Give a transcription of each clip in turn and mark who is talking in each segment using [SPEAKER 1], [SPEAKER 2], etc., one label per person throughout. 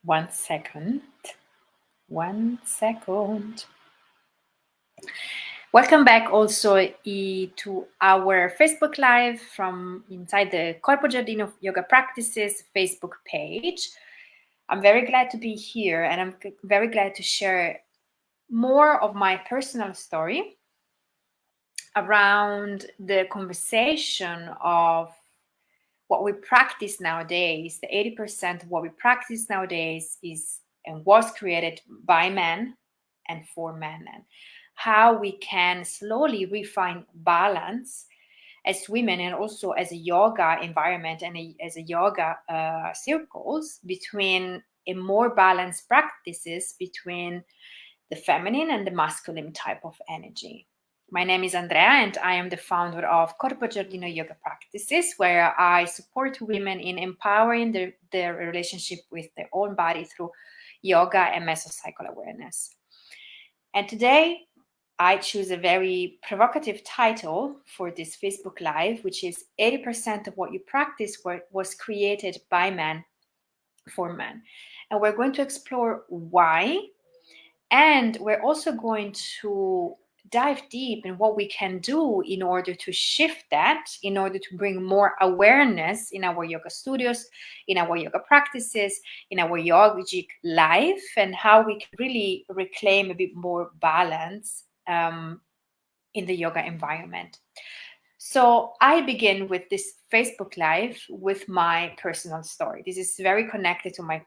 [SPEAKER 1] 1 second. 1 second. Welcome back also to our Facebook Live from inside the Corpo Giardino Yoga Practices Facebook page. I'm very glad to be here, and I'm very glad to share more of my personal story around the conversation of what we practice nowadays. The 80% of what we practice nowadays is and was created by men and for men, and how we can slowly refine balance as women and also as a yoga environment and as a yoga circles between a more balanced practices between the feminine and the masculine type of energy. My name is Andrea, and I am the founder of Corpo Giardino Yoga Practices, where I support women in empowering their relationship with their own body through yoga and menstrual cycle awareness. And today, I choose a very provocative title for this Facebook Live, which is 80% of what you practice was created by men for men. And we're going to explore why. And we're also going to dive deep in what we can do in order to shift that, in order to bring more awareness in our yoga studios, in our yoga practices, in our yogic life, and how we can really reclaim a bit more balance in the yoga environment. So I begin with this Facebook Live with my personal story. This is very connected to my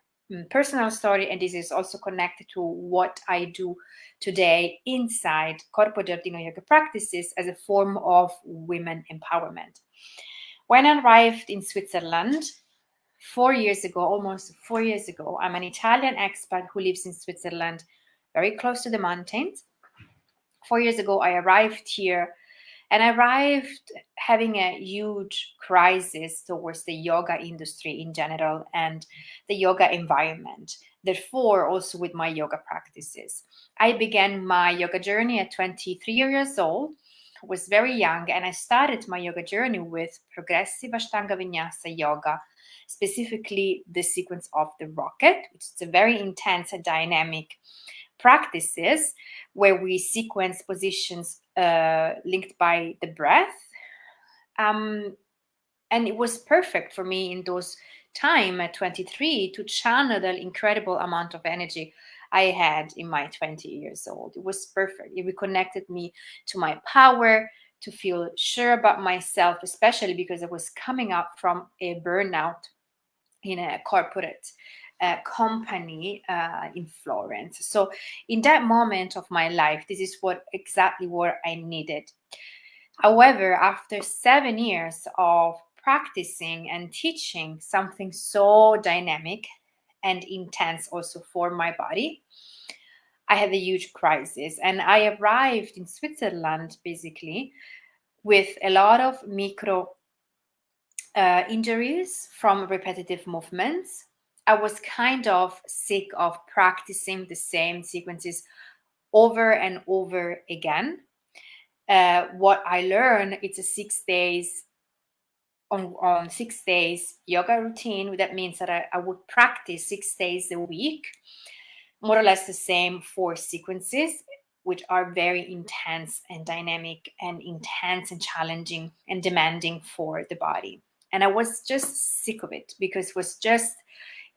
[SPEAKER 1] personal story, and this is also connected to what I do today inside Corpo Giardino Yoga Practices as a form of women empowerment. When I arrived in Switzerland 4 years ago, almost 4 years ago, I'm an Italian expat who lives in Switzerland, very close to the mountains. 4 years ago, I arrived here, and I arrived having a huge crisis towards the yoga industry in general and the yoga environment. Therefore, also with my yoga practices. I began my yoga journey at 23 years old, was very young, and I started my yoga journey with progressive Ashtanga Vinyasa yoga, specifically the sequence of the rocket, which is a very intense and dynamic practices where we sequence positions linked by the breath. And it was perfect for me in those time at 23 to channel the incredible amount of energy I had in my 20 years old. It was perfect. It reconnected me to my power, to feel sure about myself, especially because I was coming up from a burnout in a corporate company in Florence. So in that moment of my life, this is exactly what I needed. However, after 7 years of practicing and teaching something so dynamic and intense also for my body, I had a huge crisis, and I arrived in Switzerland basically with a lot of micro injuries from repetitive movements. I was kind of sick of practicing the same sequences over and over again. What I learned, it's a 6 days on 6 days yoga routine. That means that I would practice 6 days a week, more or less the same 4 sequences, which are very intense and dynamic and intense and challenging and demanding for the body. And I was just sick of it because it was just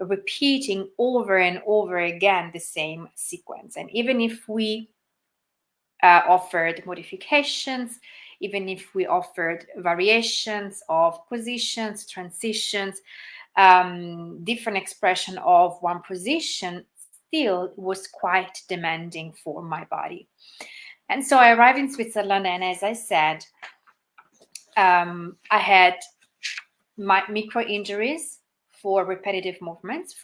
[SPEAKER 1] repeating over and over again the same sequence. And even if we offered modifications, even if we offered variations of positions, transitions, different expression of one position, still was quite demanding for my body. And so I arrived in Switzerland, and as I said, I had my micro injuries from repetitive movements.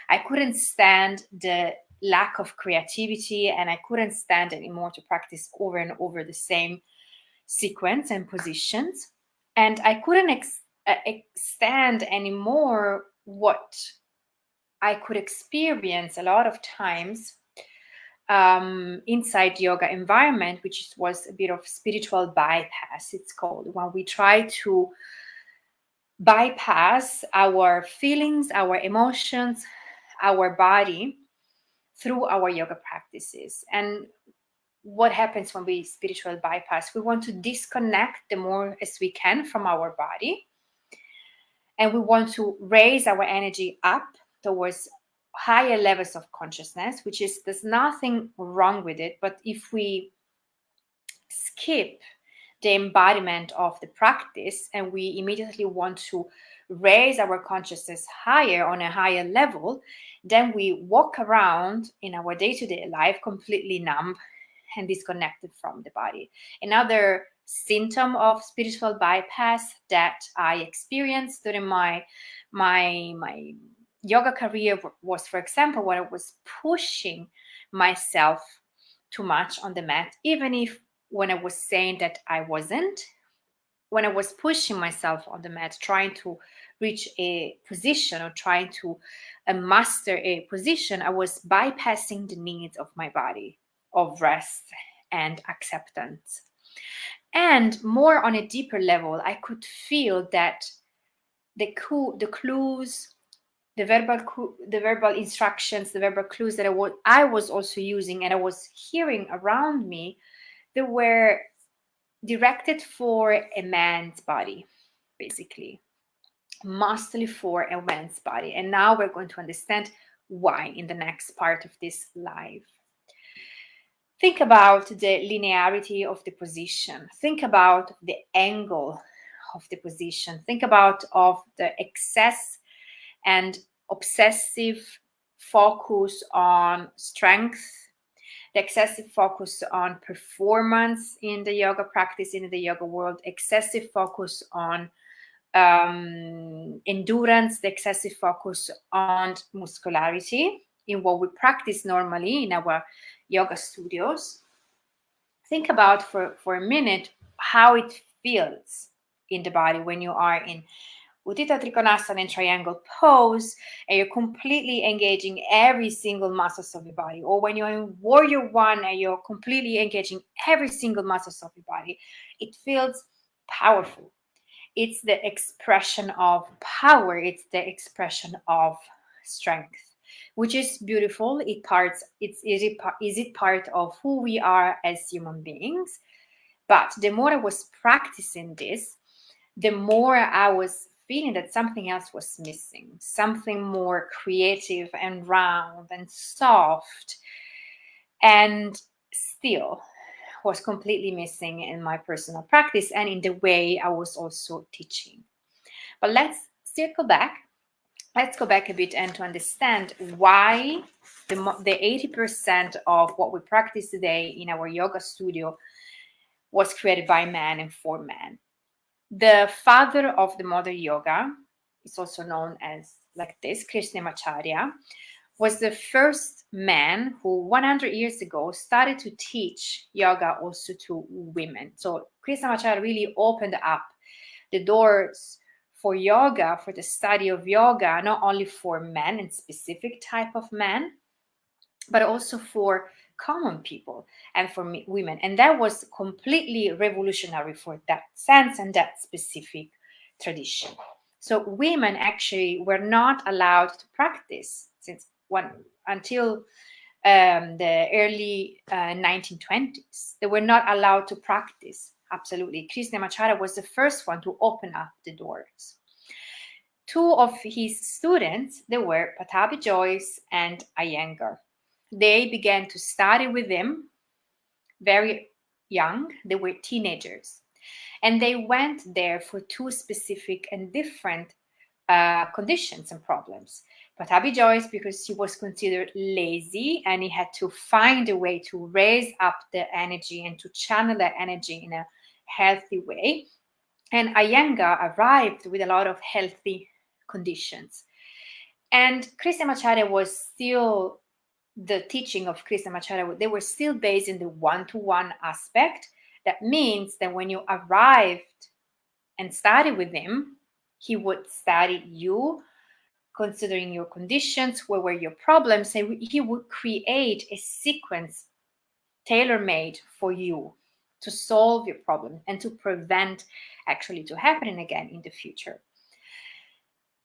[SPEAKER 1] I couldn't stand the lack of creativity, and I couldn't stand anymore to practice over and over the same sequence and positions. And I couldn't stand anymore what I could experience a lot of times inside yoga environment, which was a bit of spiritual bypass, it's called, when we try to bypass our feelings, our emotions, our body through our yoga practices. And what happens when we spiritual bypass? We want to disconnect the more as we can from our body, and we want to raise our energy up towards higher levels of consciousness, which is, there's nothing wrong with it. But if we skip the embodiment of the practice and we immediately want to raise our consciousness higher on a higher level, then we walk around in our day-to-day life completely numb and disconnected from the body. Another symptom of spiritual bypass that I experienced during my yoga career was, for example, when I was pushing myself too much on the mat, even if when I was saying that I wasn't, when I was pushing myself on the mat, trying to reach a position or trying to master a position, I was bypassing the needs of my body of rest and acceptance. And more on a deeper level, I could feel that the clues, the verbal instructions, the verbal clues that I was also using and I was hearing around me, they were directed for a man's body, basically, mostly for a man's body. And now we're going to understand why in the next part of this live. Think about the linearity of the position. Think about the angle of the position. Think about of the excess and obsessive focus on strength, the excessive focus on performance in the yoga practice, in the yoga world, excessive focus on endurance, the excessive focus on muscularity in what we practice normally in our yoga studios. Think about for a minute how it feels in the body when you are in Uttita Trikonasana and triangle pose and you're completely engaging every single muscles of your body, or when you're in Warrior One and you're completely engaging every single muscles of your body. It feels powerful. It's the expression of power. It's the expression of strength, which is beautiful. Is it part of who we are as human beings? But the more I was practicing this, the more I was feeling that something else was missing, something more creative and round and soft, and still was completely missing in my personal practice and in the way I was also teaching. But let's circle back. Let's go back a bit and to understand why the 80% of what we practice today in our yoga studio was created by men and for men. The father of the modern yoga, is also known as like this, Krishnamacharya, was the first man who 100 years ago started to teach yoga also to women. So Krishnamacharya really opened up the doors for yoga, for the study of yoga, not only for men and specific type of men, but also for common people and for women. And that was completely revolutionary for that sense and that specific tradition. So women actually were not allowed to practice until the early 1920s. They were not allowed to practice. Absolutely. Krishnamacharya was the first one to open up the doors. Two of his students, they were Pattabhi Jois and Iyengar. They began to study with him very young. They were teenagers. And they went there for two specific and different conditions and problems. Pattabhi Jois, because he was considered lazy and he had to find a way to raise up the energy and to channel that energy in a healthy way. And Iyengar arrived with a lot of healthy conditions. And Krishnamacharya was still, the teaching of Krishnamacharya, they were still based in the one-to-one aspect. That means that when you arrived and studied with him, he would study you, considering your conditions, where were your problems, and he would create a sequence tailor-made for you to solve your problem and to prevent actually to happening again in the future.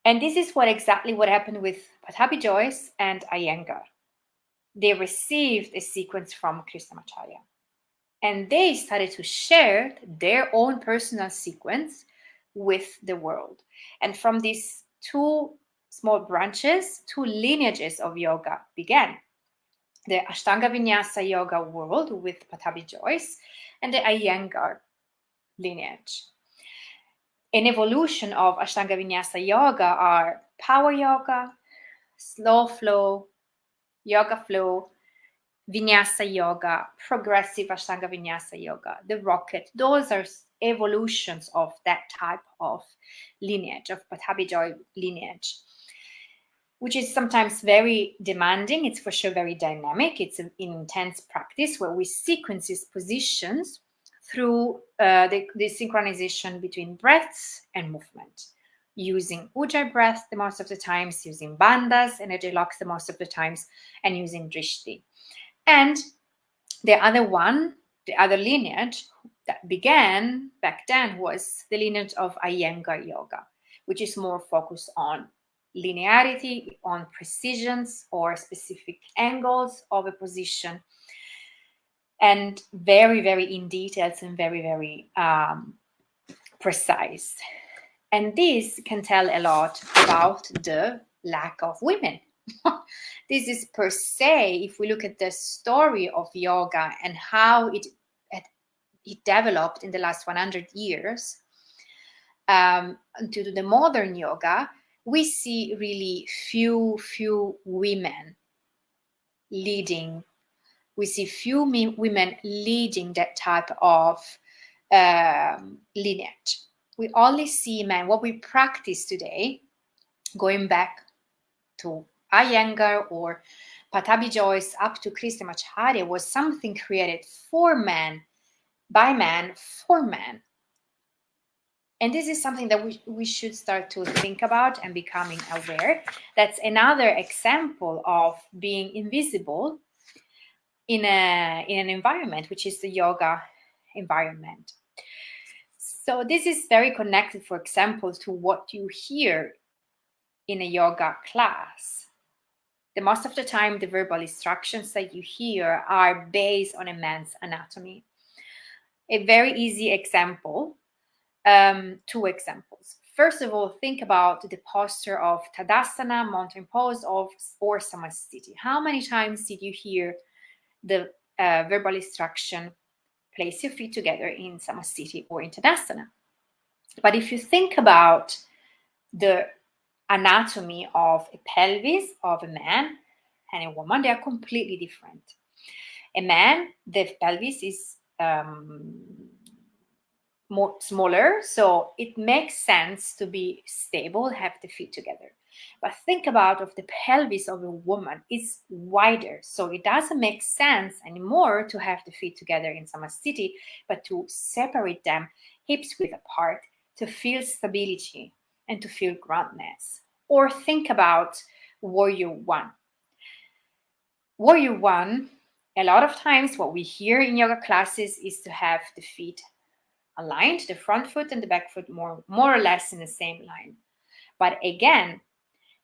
[SPEAKER 1] And this is exactly what happened with Pattabhi Jois and Iyengar. They received a sequence from Krishnamacharya, and they started to share their own personal sequence with the world. And from these two small branches, two lineages of yoga began. The Ashtanga Vinyasa Yoga world with Pattabhi Jois and the Iyengar lineage. An evolution of Ashtanga Vinyasa Yoga are power yoga, slow flow, yoga flow, Vinyasa Yoga, progressive Ashtanga Vinyasa Yoga, the rocket. Those are evolutions of that type of lineage, of Pattabhi Jois lineage, which is sometimes very demanding. It's for sure very dynamic. It's an intense practice where we sequence these positions through the synchronization between breaths and movement, using Ujjayi breath the most of the times, using bandhas, energy locks the most of the times, and using drishti. And the other lineage that began back then was the lineage of Iyengar Yoga, which is more focused on linearity, on precisions or specific angles of a position, and very, very in details and very, very precise. And this can tell a lot about the lack of women. This is per se, if we look at the story of yoga and how it developed in the last 100 years to the modern yoga, we see really few women leading. We see few women leading that type of lineage. We only see men. What we practice today, going back to Iyengar or Pattabhi Jois up to Krishnamacharya, was something created for men, by men, for men. And this is something that we should start to think about and becoming aware. That's another example of being invisible in an environment, which is the yoga environment. So this is very connected, for example, to what you hear in a yoga class. The most of the time, the verbal instructions that you hear are based on a man's anatomy. A very easy example, two examples. First of all, think about the posture of Tadasana, mountain pose, or Samasthiti. How many times did you hear the verbal instruction, place your feet together in Samasthiti or in Tadasana? But if you think about the anatomy of a pelvis of a man and a woman, they are completely different. A man, the pelvis is more smaller, so it makes sense to be stable, have the feet together. But think about of the pelvis of a woman is wider, so it doesn't make sense anymore to have the feet together in Samasthiti, but to separate them hips width apart to feel stability and to feel groundness. Or think about Warrior One. Warrior One, a lot of times what we hear in yoga classes is to have the feet aligned, the front foot and the back foot more or less in the same line. But again,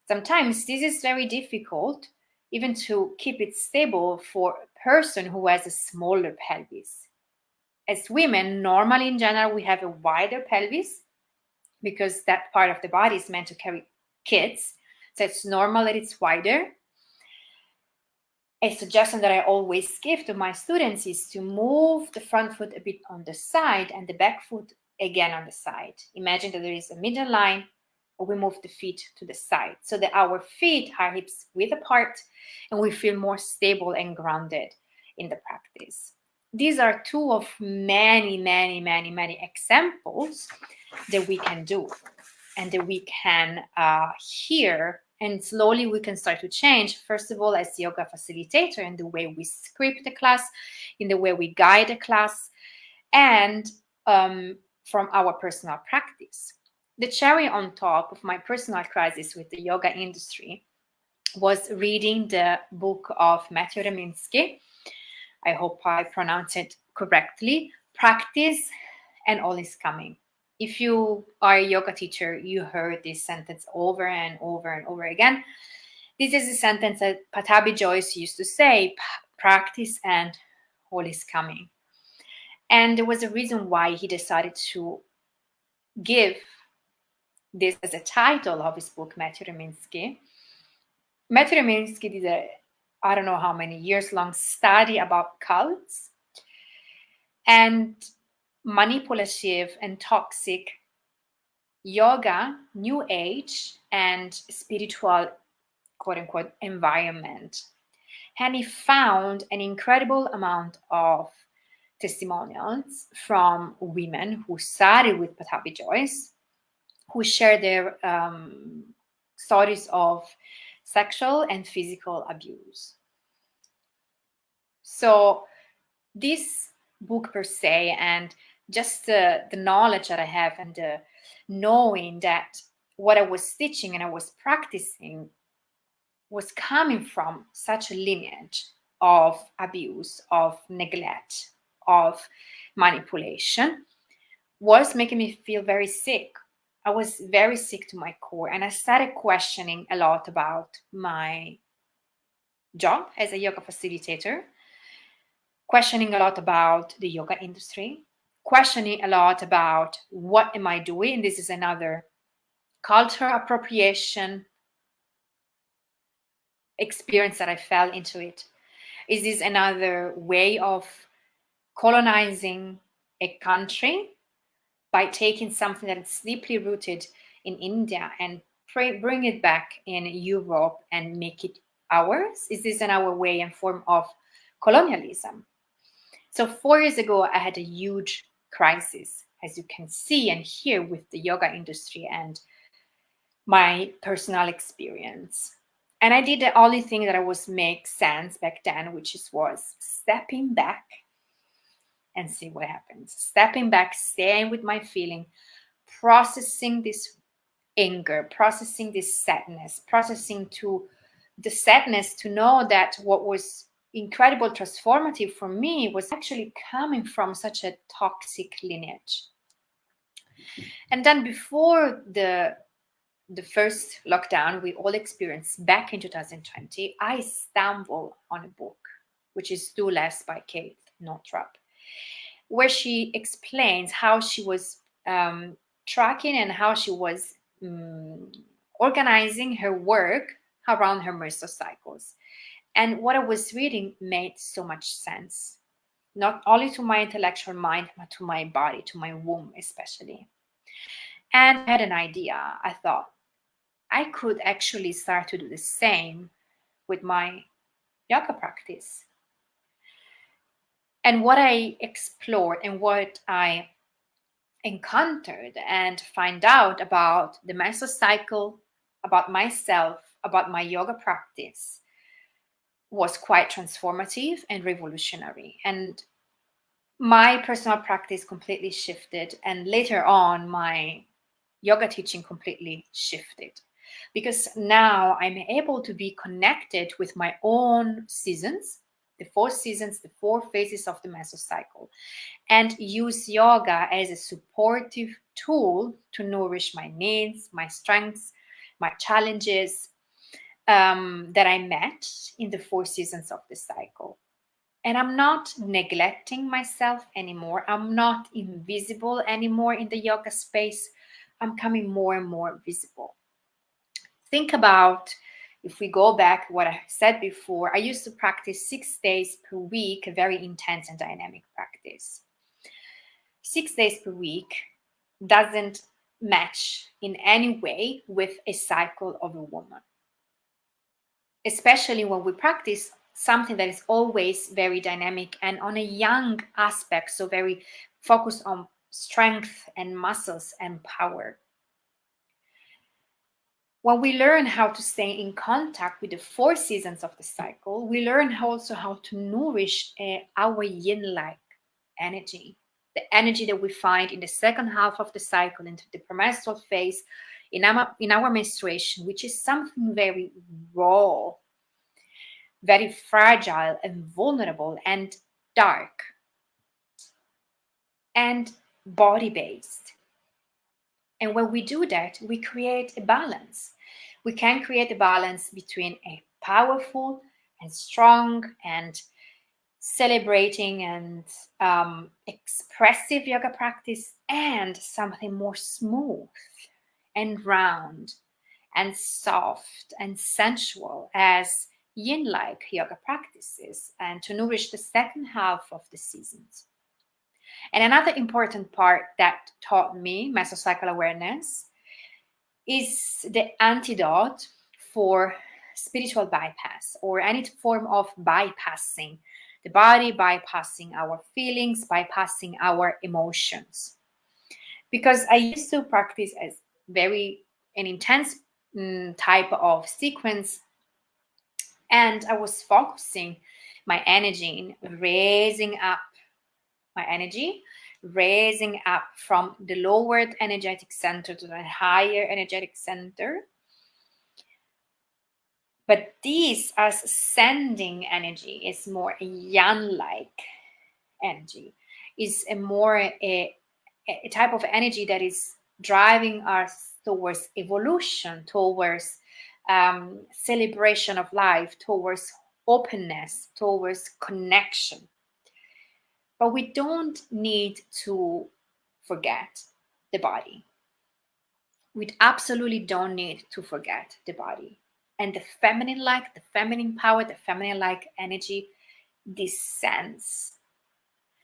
[SPEAKER 1] sometimes this is very difficult even to keep it stable for a person who has a smaller pelvis. As women, normally in general, we have a wider pelvis because that part of the body is meant to carry kids. So it's normal that it's wider. A suggestion that I always give to my students is to move the front foot a bit on the side and the back foot again on the side. Imagine that there is a middle line, or we move the feet to the side so that our feet are hips width apart and we feel more stable and grounded in the practice. These are two of many examples that we can do and that we can hear, and slowly we can start to change, first of all, as yoga facilitator, in the way we script the class, in the way we guide the class, and from our personal practice. The cherry on top of my personal crisis with the yoga industry was reading the book of Matthew Reminsky. I hope I pronounce it correctly. Practice and All is Coming. If you are a yoga teacher, you heard this sentence over and over and over again. This is a sentence that Patabi Joyce used to say, practice and all is coming. And there was a reason why he decided to give this as a title of his book, Matthew Reminsky. Matthew Reminsky did I don't know how many years long study about cults and manipulative and toxic yoga, new age, and spiritual, quote unquote, environment. And he found an incredible amount of testimonials from women who studied with Patabi Joyce, who shared their stories of sexual and physical abuse. So this book per se, and just the knowledge that I have, and the knowing that what I was teaching and I was practicing was coming from such a lineage of abuse, of neglect, of manipulation, was making me feel very sick. I was very sick to my core, and I started questioning a lot about my job as a yoga facilitator, questioning a lot about the yoga industry, questioning a lot about what am I doing. This is another cultural appropriation experience that I fell into it. Is this another way of colonizing a country by taking something that is deeply rooted in India and bring it back in Europe and make it ours? Is this another way and form of colonialism? So 4 years ago, I had a huge crisis, as you can see and hear, with the yoga industry and my personal experience. And I did the only thing that was make sense back then, which was stepping back and see what happens. Stepping back, staying with my feeling, processing this anger, processing this sadness, processing to the sadness to know that what was incredible transformative for me was actually coming from such a toxic lineage. And then before the first lockdown we all experienced back in 2020, I stumbled on a book, which is Do Less by Kate Northrup, where she explains how she was tracking and how she was organizing her work around her menstrual cycles. And what I was reading made so much sense, not only to my intellectual mind, but to my body, to my womb especially. And I had an idea. I thought I could actually start to do the same with my yoga practice. And what I explored and what I encountered and find out about the menstrual cycle, about myself, about my yoga practice was quite transformative and revolutionary. And my personal practice completely shifted. And later on, my yoga teaching completely shifted, because now I'm able to be connected with my own seasons, the 4 seasons, the 4 phases of the menstrual cycle, and use yoga as a supportive tool to nourish my needs, my strengths, my challenges that I met in the 4 seasons of the cycle. And I'm not neglecting myself anymore. I'm not invisible anymore in the yoga space. I'm coming more and more visible. Think about, if we go back what I said before, I used to practice 6 days per week, a very intense and dynamic practice. 6 days per week doesn't match in any way with a cycle of a woman, especially when we practice something that is always very dynamic and on a young aspect, so very focused on strength and muscles and power. When we learn how to stay in contact with the 4 seasons of the cycle, we learn also how to nourish our yin-like energy, the energy that we find in the second half of the cycle, into the premenstrual phase, in our menstruation, which is something very raw, very fragile and vulnerable and dark and body-based. And when we do that, we create a balance. We can create a balance between a powerful and strong and celebrating and expressive yoga practice and something more smooth and round and soft and sensual as yin-like yoga practices, and to nourish the second half of the seasons. And another important part that taught me mesocycle awareness is the antidote for spiritual bypass or any form of bypassing the body, bypassing our feelings, bypassing our emotions. Because I used to practice as very an intense type of sequence, and I was focusing my energy in raising up my energy, raising up from the lowered energetic center to the higher energetic center. But this as sending energy is more a yang-like energy, is a more a type of energy that is driving us towards evolution, towards celebration of life, towards openness, towards connection. But we don't need to forget the body. We absolutely don't need to forget the body. And the feminine-like, the feminine power, the feminine-like energy descends.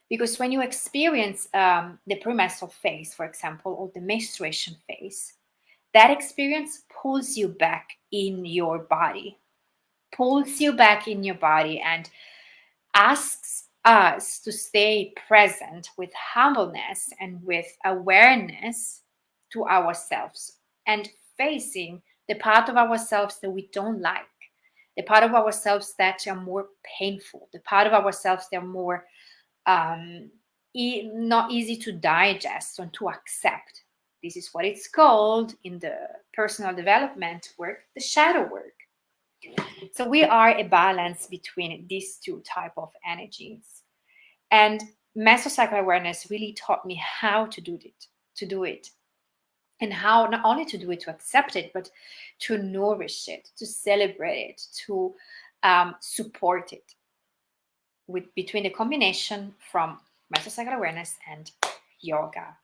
[SPEAKER 1] Because when you experience the premenstrual phase, for example, or the menstruation phase, that experience pulls you back in your body, and asks us to stay present with humbleness and with awareness to ourselves and facing the part of ourselves that we don't like, the part of ourselves that are more painful, the part of ourselves that are more not easy to digest and to accept. This is what it's called in the personal development work, the shadow work. So we are a balance between these two type of energies. And mesocycle awareness really taught me how to do it, and how not only to do it, to accept it, but to nourish it, to celebrate it, to support it between the combination from mesocycle awareness and yoga.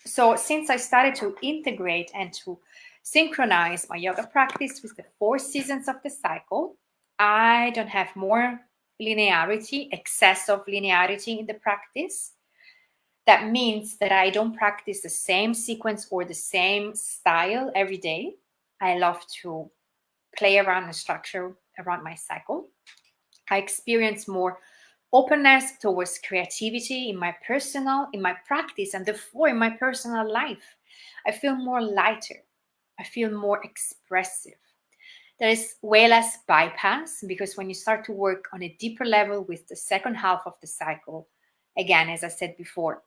[SPEAKER 1] So since I started to integrate and to synchronize my yoga practice with the 4 seasons of the cycle, I don't have more linearity, excess of linearity in the practice. That means that I don't practice the same sequence or the same style every day. I love to play around the structure around my cycle. I experience more openness towards creativity in my practice, and therefore in my personal life. I feel more lighter. I feel more expressive. There is way less bypass, because when you start to work on a deeper level with the second half of the cycle, again, as I said before,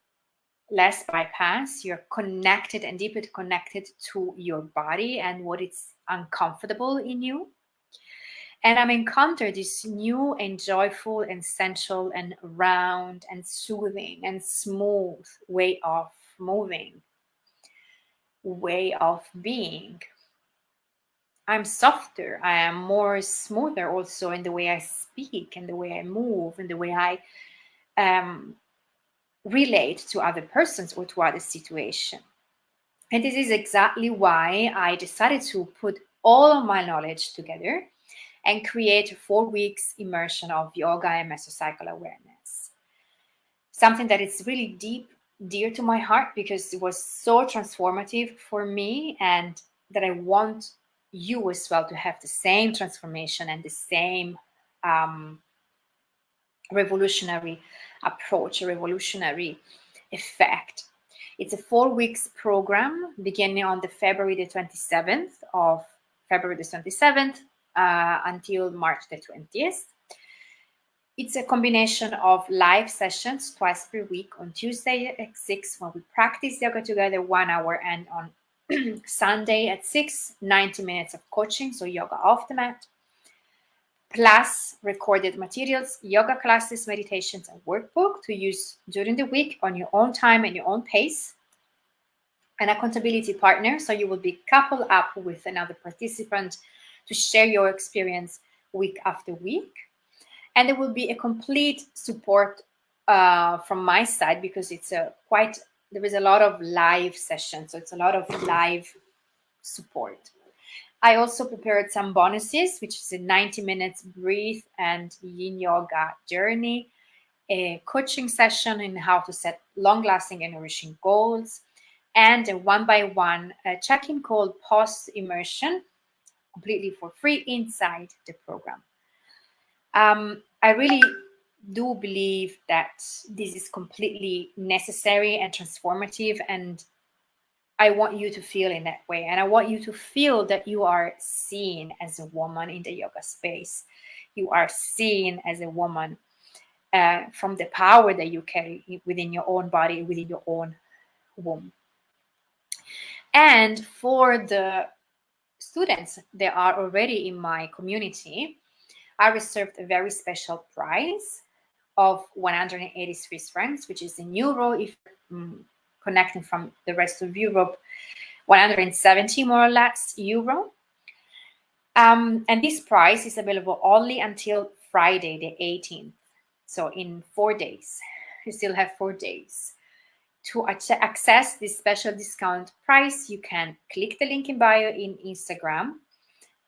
[SPEAKER 1] less bypass, you're connected and deeply connected to your body and what is uncomfortable in you. And I'm encountered this new and joyful and sensual and round and soothing and smooth way of moving, way of being. I'm softer. I am more smoother also in the way I speak and the way I move and the way I relate to other persons or to other situations. And this is exactly why I decided to put all of my knowledge together and create a 4 weeks immersion of yoga and mesocycle awareness. Something that is really dear to my heart, because it was so transformative for me, and that I want you as well to have the same transformation and the same revolutionary approach, a revolutionary effect. It's a 4 weeks program beginning on the February the 27th until March the 20th. It's a combination of live sessions twice per week on Tuesday at 6 when we practice yoga together 1 hour, and on Sunday at 6, 90 minutes of coaching, so yoga off the mat, plus recorded materials, yoga classes, meditations, and workbook to use during the week on your own time and your own pace. an accountability partner. So you will be coupled up with another participant to share your experience week after week. And there will be a complete support from my side, because it's there is a lot of live sessions. So it's a lot of live support. I also prepared some bonuses, which is a 90 minutes breathe and yin yoga journey, a coaching session in how to set long-lasting and nourishing goals, and a one-by-one check-in call post-immersion, completely for free inside the program. I really do believe that this is completely necessary and transformative, and I want you to feel in that way. And I want you to feel that you are seen as a woman in the yoga space. You are seen as a woman from the power that you carry within your own body, within your own womb. And for the students that are already in my community, I reserved a very special price of 180 Swiss francs, which is in euro. If connecting from the rest of Europe, 170 more or less euro. And this price is available only until Friday, the 18th. So in 4 days, you still have 4 days. To access this special discount price, you can click the link in bio in Instagram,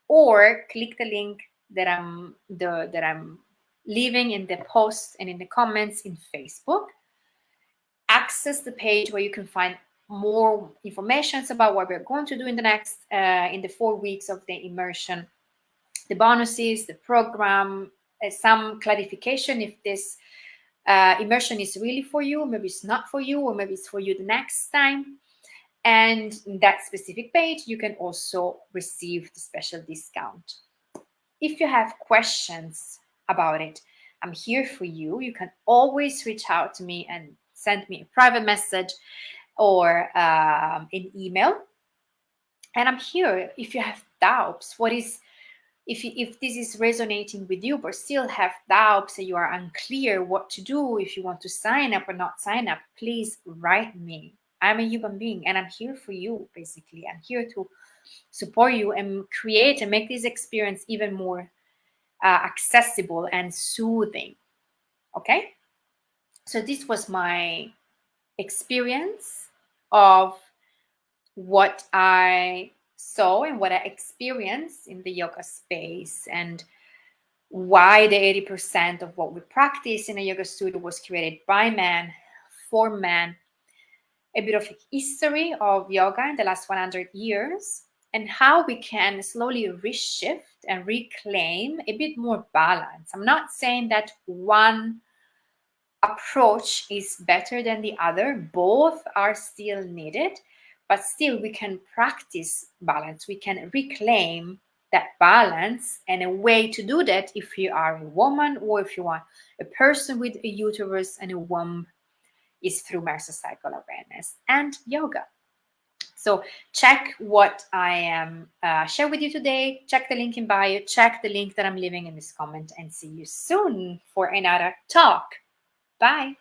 [SPEAKER 1] or click the link that I'm leaving in the post and in the comments in Facebook. Access the page where you can find more information about what we're going to do in the next in the 4 weeks of the immersion, the bonuses, the program, some clarification if this immersion is really for you, maybe it's not for you, or maybe it's for you the next time. And in that specific page, you can also receive the special discount. If you have questions about it, I'm here for you. You can always reach out to me and send me a private message or an email. And I'm here if you have doubts. If this is resonating with you, but still have doubts and you are unclear what to do, if you want to sign up or not sign up, please write me. I'm a human being and I'm here for you, basically. I'm here to support you and create and make this experience even more accessible and soothing. Okay? So this was my experience of what I saw and what I experienced in the yoga space, and why the 80% of what we practice in a yoga studio was created by men, for men, a bit of history of yoga in the last 100 years, and how we can slowly reshift and reclaim a bit more balance. I'm not saying that one approach is better than the other. Both are still needed, but still we can practice balance. We can reclaim that balance, and a way to do that, if you are a woman or if you are a person with a uterus and a womb, is through menstrual cycle awareness and yoga. So check what I am share with you today. Check the link in bio. Check the link that I'm leaving in this comment, and see you soon for another talk. Bye.